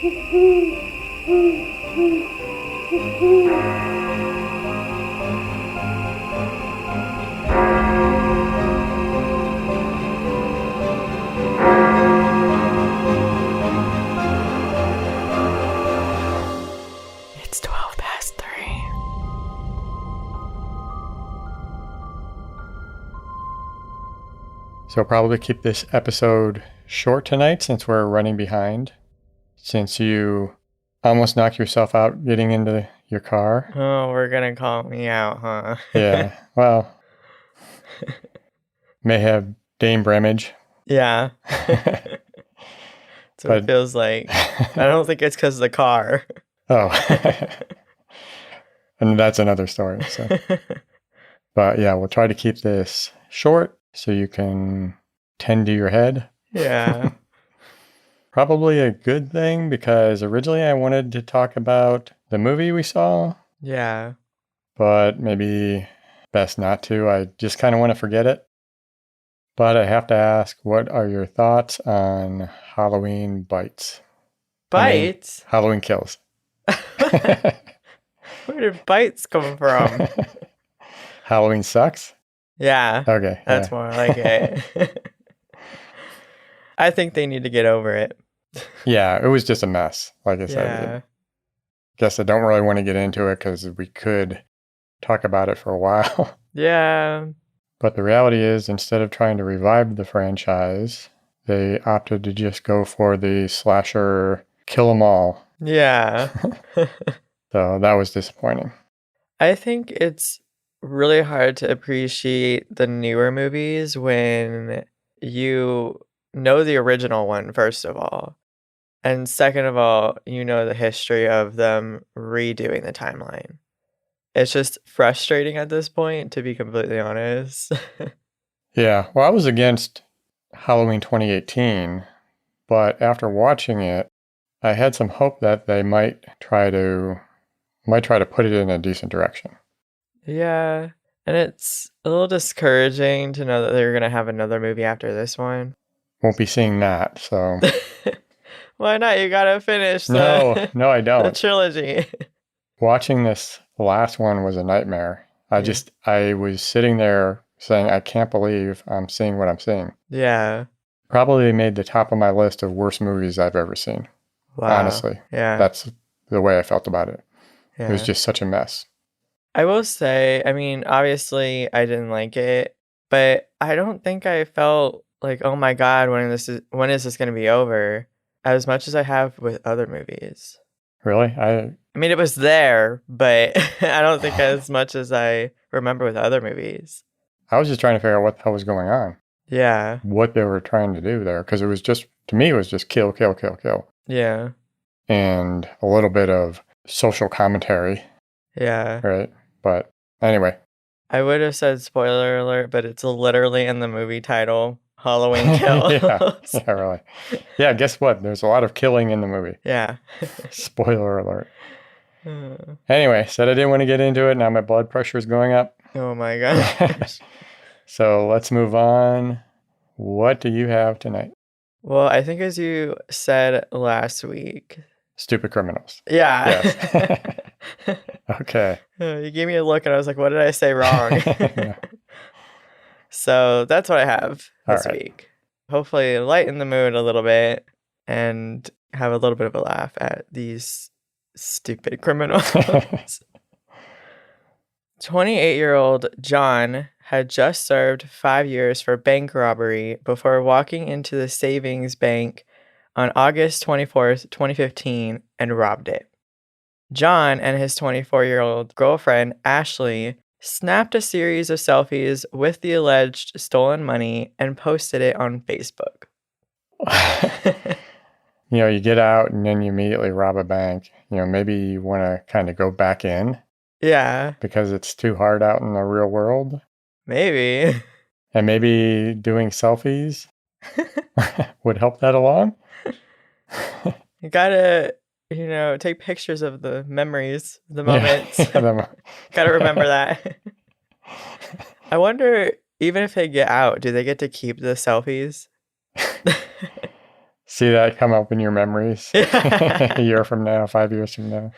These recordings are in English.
It's 12 past 3. So probably keep this episode short tonight since we're running behind. Since you almost knocked yourself out getting into your car. Oh, we're gonna call me out, huh? Yeah, well, may have Dame Bremage. Yeah. That's what it feels like. I don't think it's because of the car. Oh. And that's another story. So. But yeah, we'll try to keep this short so you can tend to your head. Yeah. Probably a good thing because originally I wanted to talk about the movie we saw. Yeah. But maybe best not to. I just kind of want to forget it. But I have to ask, what are your thoughts on Halloween bites? Bites? Halloween kills. Where did bites come from? Halloween sucks? Yeah. Okay. That's more like it. I think they need to get over it. Yeah, it was just a mess. Like I said. Yeah. Guess I don't really want to get into it because we could talk about it for a while. Yeah. But the reality is, instead of trying to revive the franchise, they opted to just go for the slasher kill 'em all. Yeah. So that was disappointing. I think it's really hard to appreciate the newer movies when you know the original one, first of all. And second of all, you know the history of them redoing the timeline. It's just frustrating at this point, to be completely honest. Yeah, well, I was against Halloween 2018, but after watching it, I had some hope that they might try to put it in a decent direction. Yeah, and it's a little discouraging to know that they're going to have another movie after this one. Won't be seeing that, so... Why not? You gotta finish No, I don't. the trilogy. Watching this last one was a nightmare. I was sitting there saying, I can't believe I'm seeing what I'm seeing. Yeah. Probably made the top of my list of worst movies I've ever seen. Wow. Honestly. Yeah. That's the way I felt about it. Yeah. It was just such a mess. I will say, I mean, obviously I didn't like it, but I don't think I felt like, oh my God, when is this going to be over? As much as I have with other movies. Really? I mean, it was there, but I don't think as much as I remember with other movies. I was just trying to figure out what the hell was going on. Yeah. What they were trying to do there. Because it was just, to me, it was just kill, kill, kill, kill. Yeah. And a little bit of social commentary. Yeah. Right? But anyway. I would have said spoiler alert, but it's literally in the movie title. Halloween Kills. yeah, really. Yeah, guess what? There's a lot of killing in the movie. Yeah. Spoiler alert. Anyway, said I didn't want to get into it. Now my blood pressure is going up. Oh my gosh. So let's move on. What do you have tonight? Well, I think as you said last week. Stupid criminals. Yeah. Yes. Okay. You gave me a look and I was like, what did I say wrong? Yeah. So that's what I have this All right. week. Hopefully lighten the mood a little bit and have a little bit of a laugh at these stupid criminals. 28-year-old John had just served 5 years for bank robbery before walking into the savings bank on August 24th, 2015 and robbed it. John and his 24-year-old girlfriend, Ashley, snapped a series of selfies with the alleged stolen money and posted it on Facebook. You get out and then you immediately rob a bank. Maybe you want to kind of go back in. Yeah. Because it's too hard out in the real world. Maybe. And maybe doing selfies would help that along. You gotta, take pictures of the memories, the moments. Yeah. Gotta remember that. I wonder, even if they get out, do they get to keep the selfies? See that come up in your memories a year from now, 5 years from now.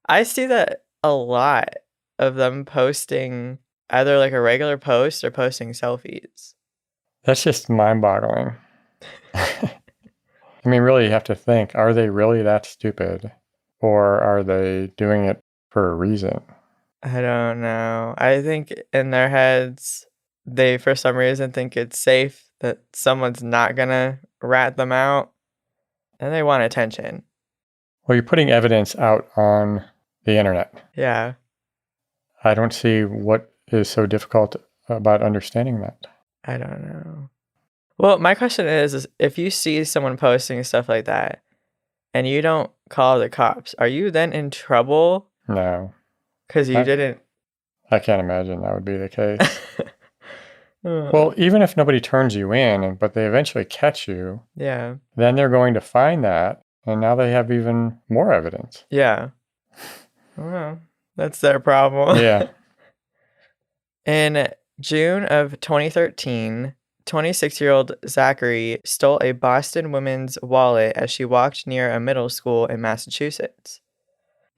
I see that a lot of them posting either like a regular post or posting selfies. That's just mind-boggling. I mean, really, you have to think, are they really that stupid? Or are they doing it for a reason? I don't know. I think in their heads, they for some reason think it's safe that someone's not gonna rat them out, and they want attention. Well, you're putting evidence out on the internet. Yeah. I don't see what is so difficult about understanding that. I don't know. Well, my question is if you see someone posting stuff like that and you don't call the cops, are you then in trouble? No. Because you didn't. I can't imagine that would be the case. Well, even if nobody turns you in, but they eventually catch you, yeah, then they're going to find that, and now they have even more evidence. Yeah. Well, that's their problem. Yeah. In June of 2013, 26-year-old Zachary stole a Boston woman's wallet as she walked near a middle school in Massachusetts.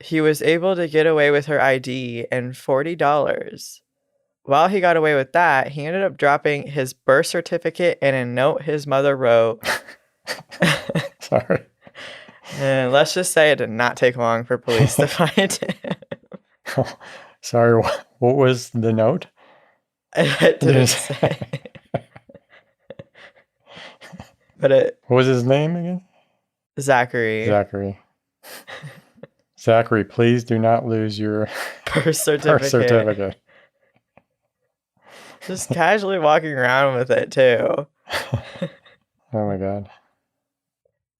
He was able to get away with her ID and $40. While he got away with that, he ended up dropping his birth certificate and a note his mother wrote. Sorry. And let's just say it did not take long for police to find him. Oh, sorry, what was the note? It didn't say. But what was his name again? Zachary. Zachary, please do not lose your birth certificate. Just casually walking around with it, too. Oh, my God.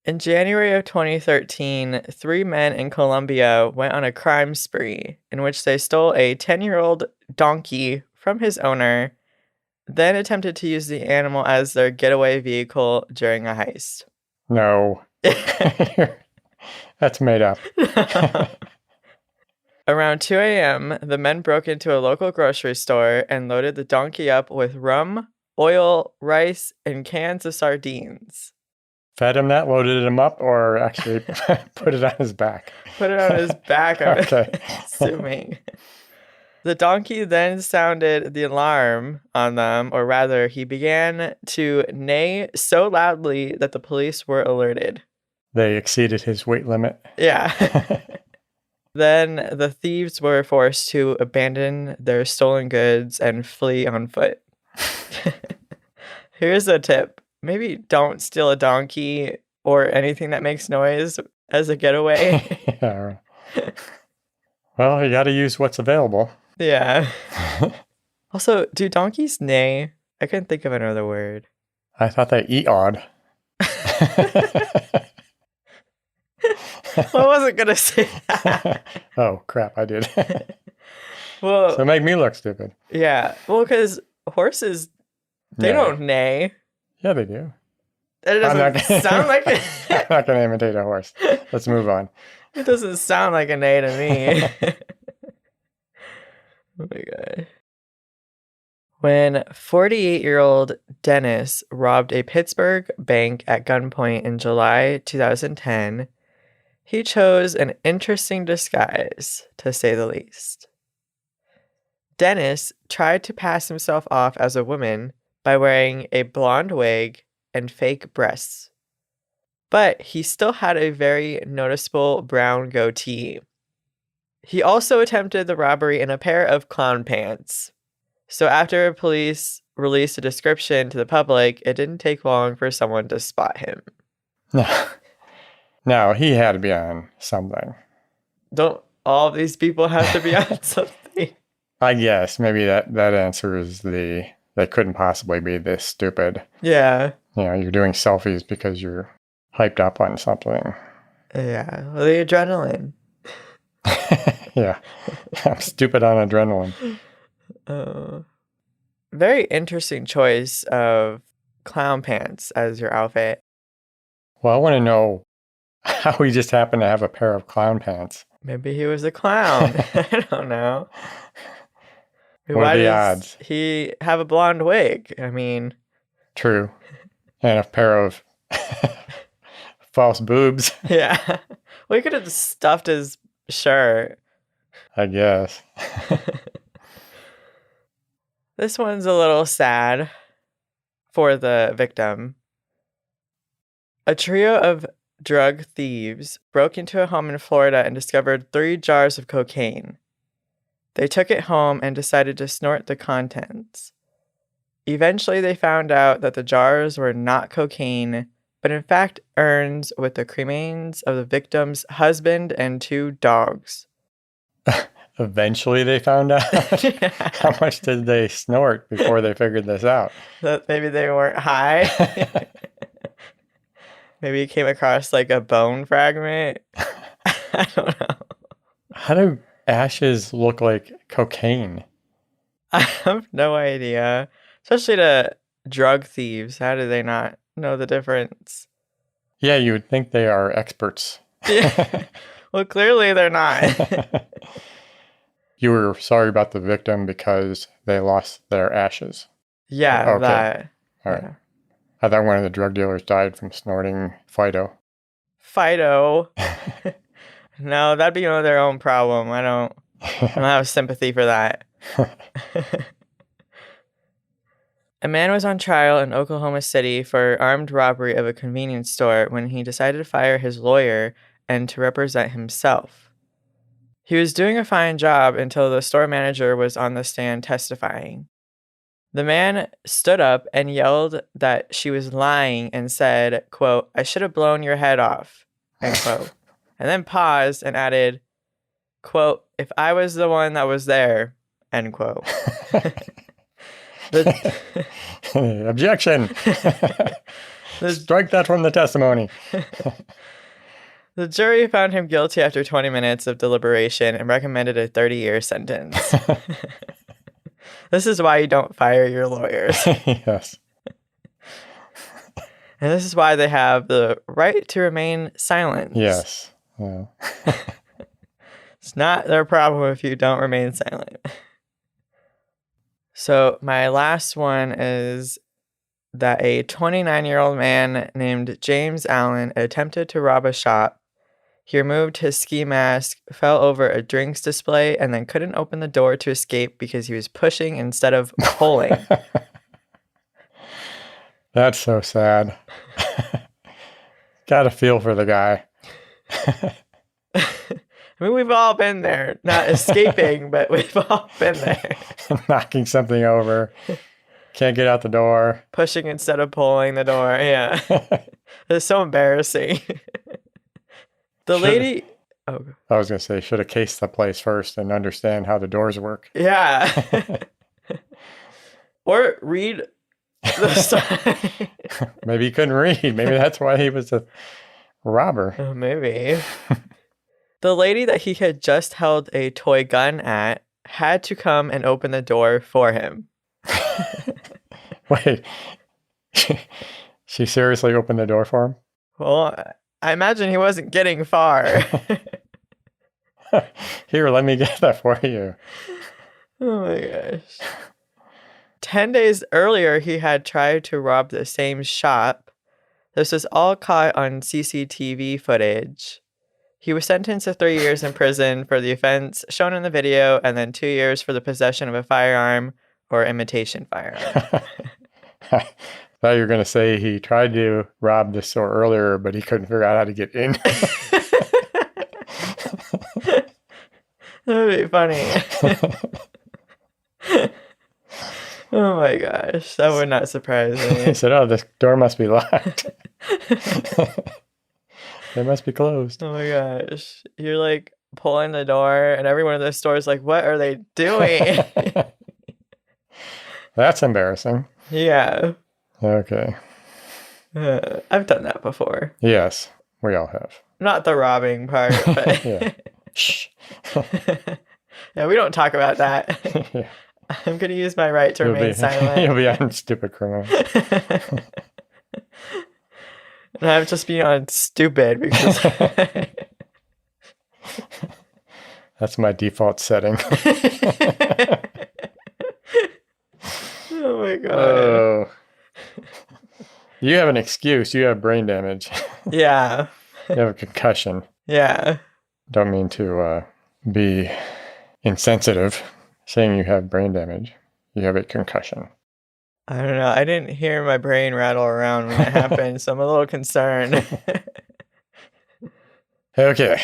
In January of 2013, 3 men in Colombia went on a crime spree in which they stole a 10-year-old donkey from his owner, then attempted to use the animal as their getaway vehicle during a heist. No. That's made up. Around 2 a.m., the men broke into a local grocery store and loaded the donkey up with rum, oil, rice, and cans of sardines. Fed him that, loaded him up, or actually put it on his back? Put it on his back, I'm okay. assuming. The donkey then sounded the alarm on them, or rather, he began to neigh so loudly that the police were alerted. They exceeded his weight limit. Yeah. Then the thieves were forced to abandon their stolen goods and flee on foot. Here's a tip. Maybe don't steal a donkey or anything that makes noise as a getaway. Yeah. Well, you got to use what's available. Yeah. Also, do donkeys neigh? I couldn't think of another word. I thought they eat odd. Well, I wasn't going to say that. Oh, crap, I did. Well, so make me look stupid. Yeah. Well, because horses, they don't neigh. Yeah, they do. It doesn't sound like it. I'm not going to imitate a horse. Let's move on. It doesn't sound like a neigh to me. Oh my God. When 48-year-old Dennis robbed a Pittsburgh bank at gunpoint in July 2010, he chose an interesting disguise, to say the least. Dennis tried to pass himself off as a woman by wearing a blonde wig and fake breasts. But he still had a very noticeable brown goatee. He also attempted the robbery in a pair of clown pants. So after police released a description to the public, it didn't take long for someone to spot him. No, he had to be on something. Don't all of these people have to be on something? I guess maybe that answer is they couldn't possibly be this stupid. Yeah. You know, you're doing selfies because you're hyped up on something. Yeah. Well, the adrenaline. Yeah. I'm stupid on adrenaline. Very interesting choice of clown pants as your outfit. Well, I want to know how he just happened to have a pair of clown pants. Maybe he was a clown. I don't know. What are the odds? He have a blonde wig? I mean... True. And a pair of False boobs, Yeah. We could have just stuffed his shirt. I guess. This one's a little sad for the victim. A trio of drug thieves broke into a home in Florida and discovered 3 jars of cocaine. They took it home and decided to snort the contents. Eventually, they found out that the jars were not cocaine, but in fact urns with the cremains of the victim's husband and 2 dogs. Eventually they found out. How much did they snort before they figured this out? That maybe they weren't high. Maybe he came across like a bone fragment. I don't know. How do ashes look like cocaine? I have no idea. Especially to drug thieves. How do they not know the difference? Yeah, you would think they are experts. Yeah. Well, clearly they're not. You were sorry about the victim because they lost their ashes. Yeah, Okay. that. All right. Yeah. I thought one of the drug dealers died from snorting Fido. Fido. No, that'd be their own problem. I don't have sympathy for that. A man was on trial in Oklahoma City for armed robbery of a convenience store when he decided to fire his lawyer and to represent himself. He was doing a fine job until the store manager was on the stand testifying. The man stood up and yelled that she was lying and said, quote, "I should have blown your head off," end quote. And then paused and added, quote, "if I was the one that was there," end quote. Objection! Strike that from the testimony. The jury found him guilty after 20 minutes of deliberation and recommended a 30-year sentence. This is why you don't fire your lawyers. Yes. And this is why they have the right to remain silent. Yes. Yeah. It's not their problem if you don't remain silent. So my last one is that a 29-year-old man named James Allen attempted to rob a shop. He removed his ski mask, fell over a drinks display, and then couldn't open the door to escape because he was pushing instead of pulling. That's so sad. Gotta feel for the guy. I mean, we've all been there. Not escaping, but we've all been there. Knocking something over. Can't get out the door. Pushing instead of pulling the door. Yeah. It's so embarrassing. The lady... Oh. I was going to say, should have cased the place first and understand how the doors work. Yeah. Or read the story. Maybe he couldn't read. Maybe that's why he was a robber. Oh, maybe. The lady that he had just held a toy gun at had to come and open the door for him. Wait. She seriously opened the door for him? Well, I imagine he wasn't getting far. Here, let me get that for you. Oh my gosh. 10 days earlier, he had tried to rob the same shop. This was all caught on CCTV footage. He was sentenced to 3 years in prison for the offense shown in the video, and then 2 years for the possession of a firearm or imitation firearm. I thought you were going to say he tried to rob the store earlier, but he couldn't figure out how to get in. That would be funny. Oh my gosh, that would not surprise me. He said, "Oh, this door must be locked. They must be closed." Oh my gosh. You're like pulling the door, and everyone in the store is like, what are they doing? That's embarrassing. Yeah. Okay. I've done that before. Yes, we all have. Not the robbing part, but Yeah. Shh. yeah, we don't talk about that. Yeah. I'm going to use my right to remain silent. You'll be on stupid criminal. And I'm just being on stupid because... That's my default setting. Oh my god. Oh. You have an excuse. You have brain damage. Yeah. You have a concussion. Yeah. Don't mean to be insensitive saying you have brain damage. You have a concussion. I don't know. I didn't hear my brain rattle around when it happened, so I'm a little concerned. Okay.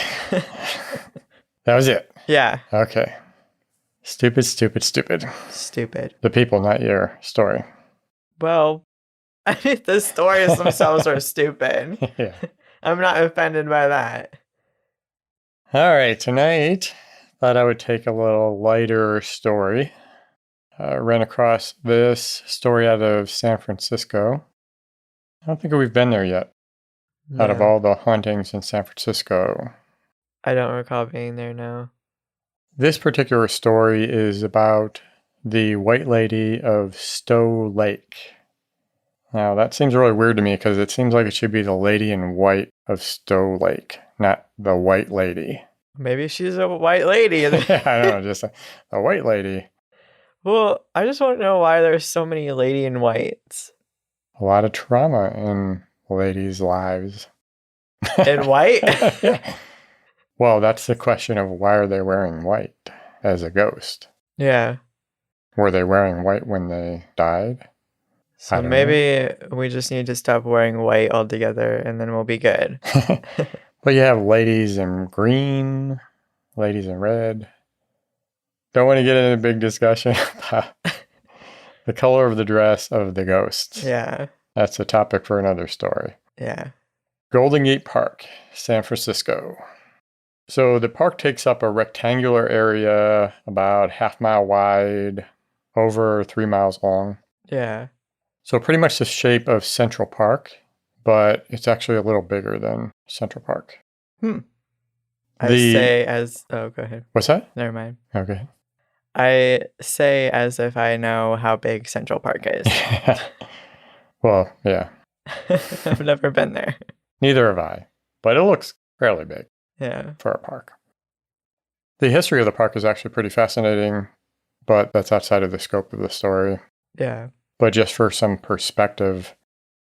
That was it. Yeah. Okay. Stupid, stupid, stupid. Stupid. The people, not your story. Well, I think the stories themselves are stupid. Yeah. I'm not offended by that. All right. Tonight, thought I would take a little lighter story. Ran across this story out of San Francisco. I don't think we've been there yet. Out of No, all the hauntings in San Francisco. I don't recall being there now. This particular story is about the White Lady of Stow Lake. Now, that seems really weird to me because it seems like it should be the Lady in White of Stow Lake, not the White Lady. Maybe she's a white lady. Yeah, I don't know, just a White Lady. Well, I just want to know why there's so many lady in whites. A lot of trauma in ladies' lives. In white? Yeah. Well, that's the question of why are they wearing white as a ghost? Yeah. Were they wearing white when they died? I So don't maybe we just need to stop wearing white altogether and then we'll be good. But you have ladies in green, ladies in red. Don't want to get into a big discussion about the color of the dress of the ghosts. Yeah. That's a topic for another story. Yeah. Golden Gate Park, San Francisco. So the park takes up a rectangular area about half-mile wide, over 3 miles long. Yeah. So pretty much the shape of Central Park, but it's actually a little bigger than Central Park. Oh, go ahead. What's that? Never mind. Okay. I say as if I know how big Central Park is. Well, yeah. I've never been there. Neither have I, but it looks fairly big. Yeah. For a park. The history of the park is actually pretty fascinating, but that's outside of the scope of the story. Yeah. But just for some perspective,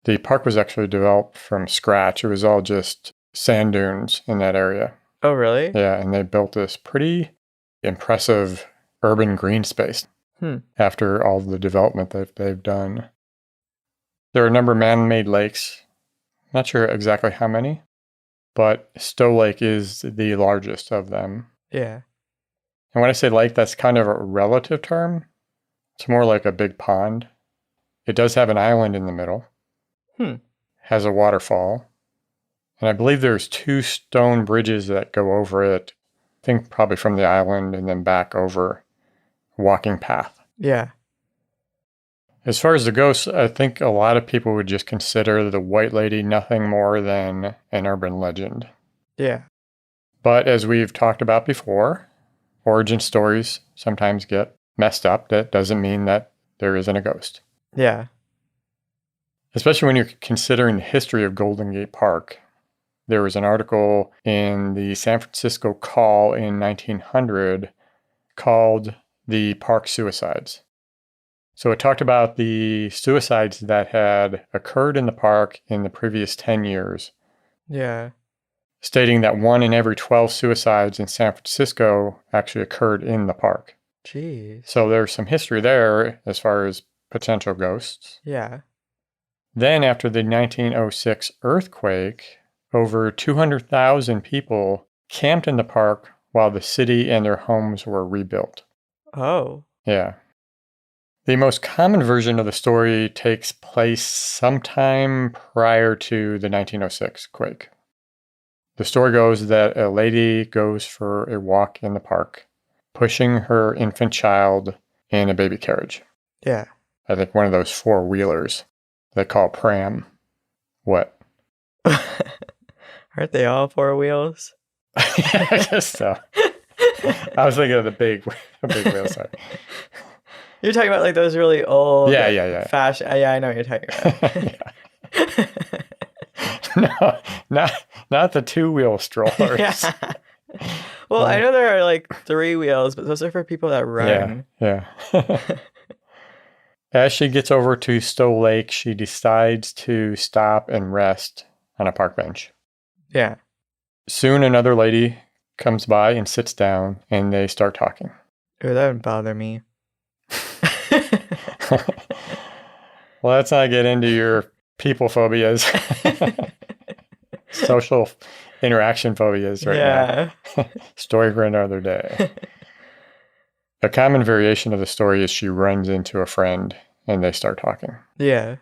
the park was actually developed from scratch. It was all just sand dunes in that area. Oh, really? Yeah, and they built this pretty impressive urban green space after all the development that they've done. There are a number of man-made lakes. Not sure exactly how many, but Stow Lake is the largest of them. Yeah. And when I say lake, that's kind of a relative term. It's more like a big pond. It does have an island in the middle. Has a waterfall. And I believe there's 2 stone bridges that go over it. I think probably from the island and then back over a walking path. Yeah. As far as the ghosts, I think a lot of people would just consider the White Lady nothing more than an urban legend. Yeah. But as we've talked about before, origin stories sometimes get messed up. That doesn't mean that there isn't a ghost. Yeah. Especially when you're considering the history of Golden Gate Park. There was an article in the San Francisco Call in 1900 called The Park Suicides. So it talked about the suicides that had occurred in the park in the previous 10 years. Yeah. Stating that 1 in every 12 suicides in San Francisco actually occurred in the park. Jeez. So there's some history there as far as potential ghosts. Yeah. Then after the 1906 earthquake, over 200,000 people camped in the park while the city and their homes were rebuilt. Oh. Yeah. The most common version of the story takes place sometime prior to the 1906 quake. The story goes that a lady goes for a walk in the park, pushing her infant child in a baby carriage. Yeah. I think one of those 4-wheelers they call pram. What? Aren't they all 4 wheels? I guess so. I was thinking of the big wheel, sorry. You're talking about like those really old fashion. Yeah, I know what you're talking about. No, not the 2-wheel strollers. Yeah. Well, I know there are like 3 wheels, but those are for people that run. Yeah. As she gets over to Stow Lake, she decides to stop and rest on a park bench. Yeah. Soon another lady comes by and sits down, and they start talking. Ooh, that would bother me. Well, let's not get into your people phobias, social interaction phobias right now. Story for another day. A common variation of the story is she runs into a friend and they start talking. Yeah.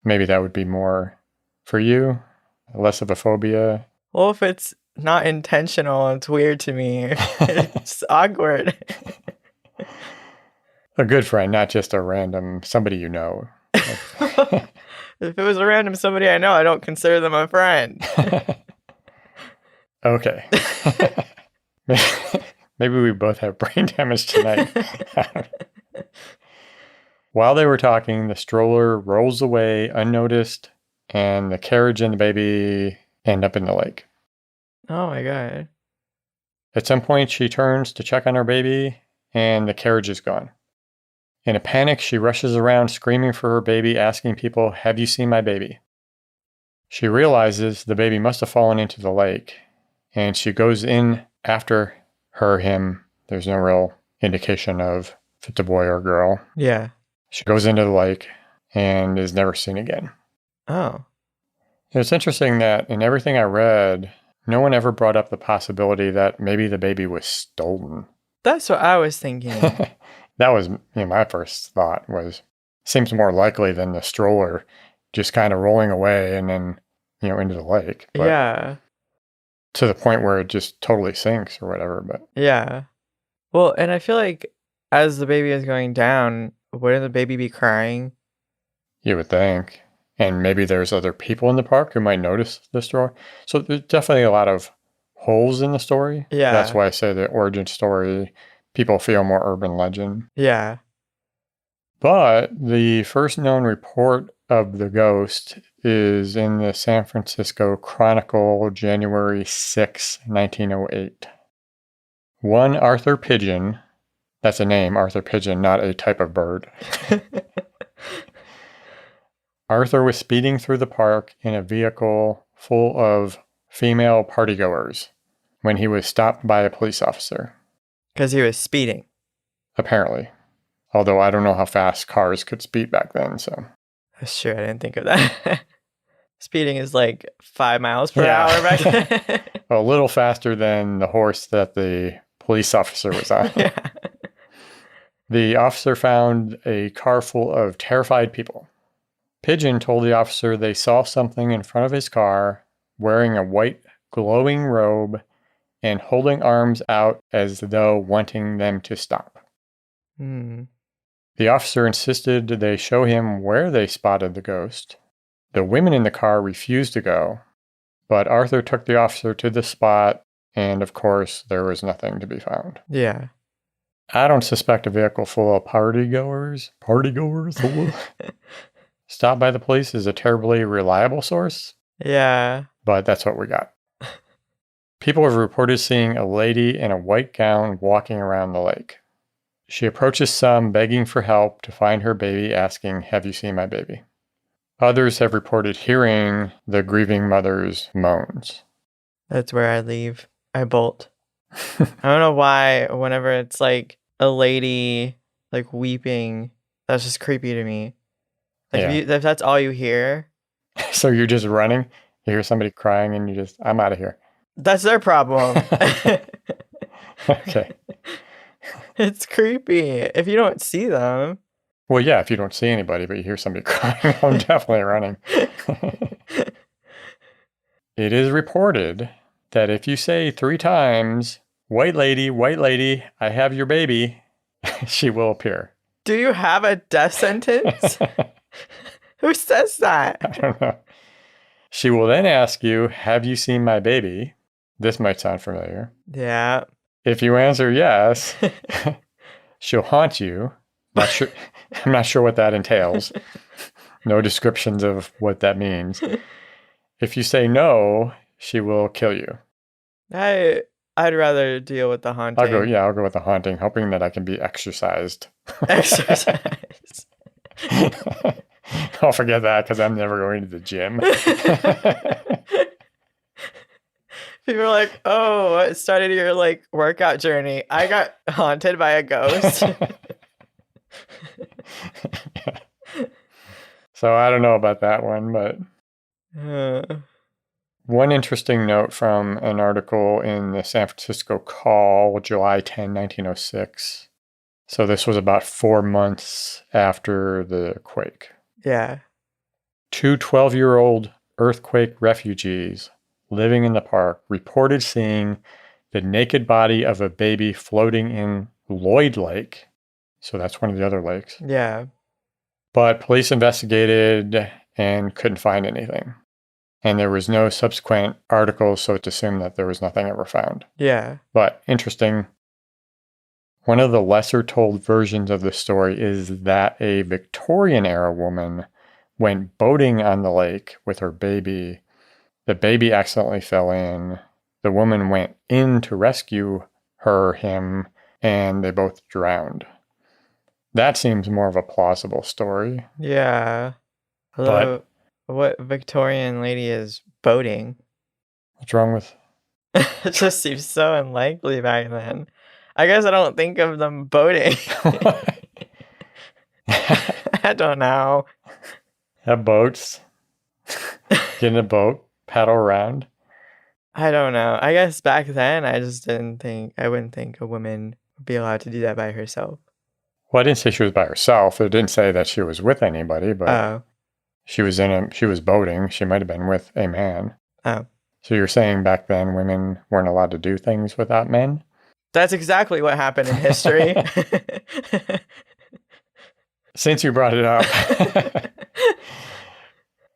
Maybe that would be more for you, less of a phobia. Well, if it's not intentional, it's weird to me. It's awkward. A good friend, not just a random somebody you know. If it was a random somebody I know, I don't consider them a friend. Okay. Maybe we both have brain damage tonight. While they were talking, the stroller rolls away unnoticed, and the carriage and the baby end up in the lake. Oh my God. At some point, she turns to check on her baby, and the carriage is gone. In a panic, she rushes around screaming for her baby, asking people, "Have you seen my baby?" She realizes the baby must have fallen into the lake, and she goes in after him. There's no real indication of if it's a boy or a girl. Yeah. She goes into the lake and is never seen again. Oh. It's interesting that in everything I read, no one ever brought up the possibility that maybe the baby was stolen. That's what I was thinking. That was my first thought was, seems more likely than the stroller just kind of rolling away and then, into the lake. But yeah. to the point where it just totally sinks or whatever. But yeah. Well, and I feel like as the baby is going down, wouldn't the baby be crying? You would think. And maybe there's other people in the park who might notice the story. So there's definitely a lot of holes in the story. Yeah. That's why I say the origin story, people feel more urban legend. Yeah. But the first known report of the ghost is in the San Francisco Chronicle, January 6, 1908. One Arthur Pigeon, that's a name, Arthur Pigeon, not a type of bird. Arthur was speeding through the park in a vehicle full of female partygoers when he was stopped by a police officer. Because he was speeding. Apparently. Although I don't know how fast cars could speed back then, so. That's true, I didn't think of that. Speeding is like 5 miles per hour back then. A little faster than the horse that the police officer was on. Yeah. The officer found a car full of terrified people. Pigeon told the officer they saw something in front of his car wearing a white glowing robe and holding arms out as though wanting them to stop. The officer insisted they show him where they spotted the ghost. The women in the car refused to go, but Arthur took the officer to the spot, and of course, there was nothing to be found. Yeah. I don't suspect a vehicle full of partygoers stopped by the police is a terribly reliable source. Yeah. But that's what we got. People have reported seeing a lady in a white gown walking around the lake. She approaches some, begging for help to find her baby, asking, "Have you seen my baby?" Others have reported hearing the grieving mother's moans. That's where I leave. I bolt. I don't know why, whenever it's like a lady like weeping, that's just creepy to me. Like if that's all you hear. So you're just running, you hear somebody crying and you just, I'm out of here. That's their problem. Okay. It's creepy if you don't see them. Well, yeah, if you don't see anybody, but you hear somebody crying, I'm definitely running. It is reported that if you say 3 times, white lady, I have your baby," she will appear. Do you have a death sentence? Who says that? I don't know. She will then ask you, "Have you seen my baby?" This might sound familiar. Yeah. If you answer yes, she'll haunt you. I'm not sure what that entails. No descriptions of what that means. If you say no, she will kill you. I'd rather deal with the haunting. I'll go with the haunting, hoping that I can be exorcised. Exercise. I'll forget that because I'm never going to the gym. People are like, oh, what started your like workout journey? I got haunted by a ghost. So I don't know about that one, but Uh, one interesting note from an article in the San Francisco Call, July 10, 1906. So this was about 4 months after the quake. yeah. Two 12-year-old earthquake refugees living in the park reported seeing the naked body of a baby floating in Lloyd Lake. So that's one of the other lakes. Yeah. But police investigated and couldn't find anything. And there was no subsequent articles, so it's assumed that there was nothing ever found. Yeah. But interesting, one of the lesser told versions of the story is that a Victorian era woman went boating on the lake with her baby. The baby accidentally fell in. The woman went in to rescue him, and they both drowned. That seems more of a plausible story. Yeah. Although, what Victorian lady is boating? What's wrong with... It just seems so unlikely back then. I guess I don't think of them boating. I don't know. Have boats. Get in a boat, paddle around. I don't know. I guess back then I wouldn't think a woman would be allowed to do that by herself. Well, I didn't say she was by herself. It didn't say that she was with anybody, but she was boating. She might have been with a man. Oh. So you're saying back then women weren't allowed to do things without men? That's exactly what happened in history. Since you brought it up,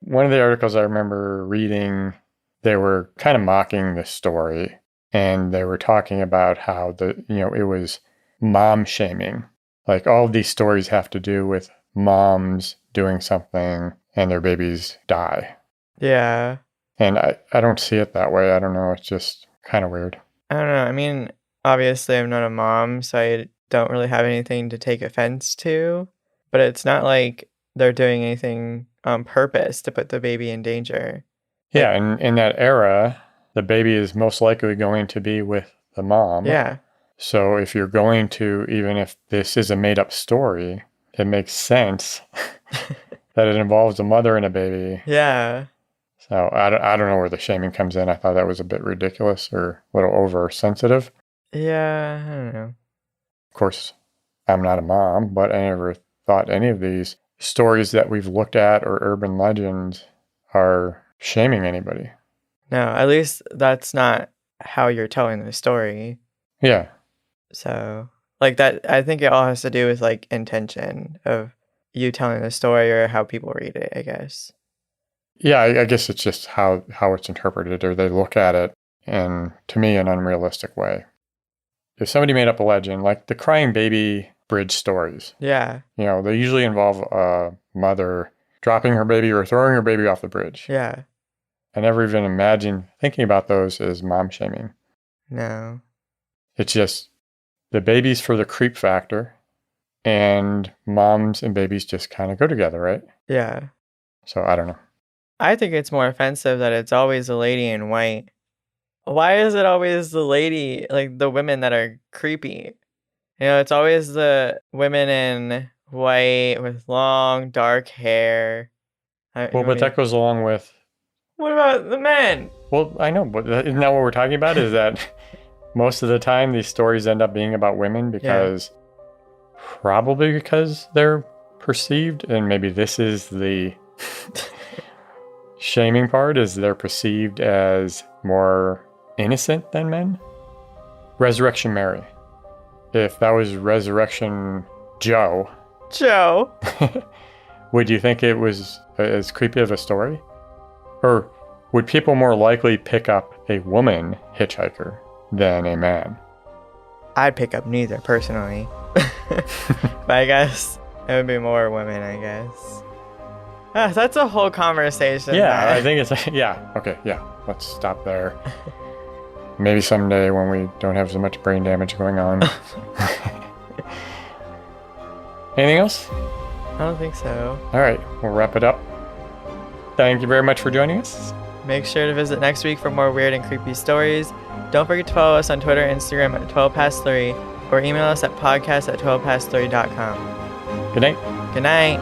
one of the articles I remember reading, they were kind of mocking the story, and they were talking about how it was mom shaming. Like all of these stories have to do with moms doing something and their babies die. Yeah. And I don't see it that way. I don't know. It's just kind of weird. I don't know. I mean, obviously I'm not a mom, so I don't really have anything to take offense to. But it's not like they're doing anything on purpose to put the baby in danger. Yeah, and in that era, the baby is most likely going to be with the mom. Yeah. So if you're going to, even if this is a made-up story, it makes sense that it involves a mother and a baby. Yeah. So I don't know where the shaming comes in. I thought that was a bit ridiculous or a little oversensitive. Yeah, I don't know. Of course, I'm not a mom, but I never thought any of these stories that we've looked at or urban legends are shaming anybody. No, at least that's not how you're telling the story. Yeah. So, like that, I think it all has to do with like intention of you telling the story or how people read it, I guess. Yeah, I guess it's just how it's interpreted, or they look at it in, to me, an unrealistic way. If somebody made up a legend, like the crying baby bridge stories. Yeah. They usually involve a mother dropping her baby or throwing her baby off the bridge. Yeah. I never even imagined thinking about those as mom shaming. No. It's just the baby's for the creep factor, and moms and babies just kind of go together, right? Yeah. So I don't know. I think it's more offensive that it's always a lady in white. Why is it always the lady, like the women that are creepy? It's always the women in white with long, dark hair. But that goes along with... What about the men? Well, I know, but isn't that what we're talking about? Is that most of the time these stories end up being about women because... Probably because they're perceived, and maybe this is the shaming part, is they're perceived as more innocent than men. Resurrection Mary. If that was Resurrection Joe, would you think it was as creepy of a story? Or would people more likely pick up a woman hitchhiker than a man? I'd pick up neither, personally. But I guess it would be more women, I guess. That's a whole conversation. Yeah, I think it's... Yeah, okay, yeah. Let's stop there. Maybe someday when we don't have so much brain damage going on. Anything else? don't think so. All right, we'll wrap it up. Thank you very much for joining us. Make sure to visit next week for more weird and creepy stories. Don't forget to follow us on Twitter and Instagram at 12past3 or email us at podcast@12past3.com. Good night. Good night.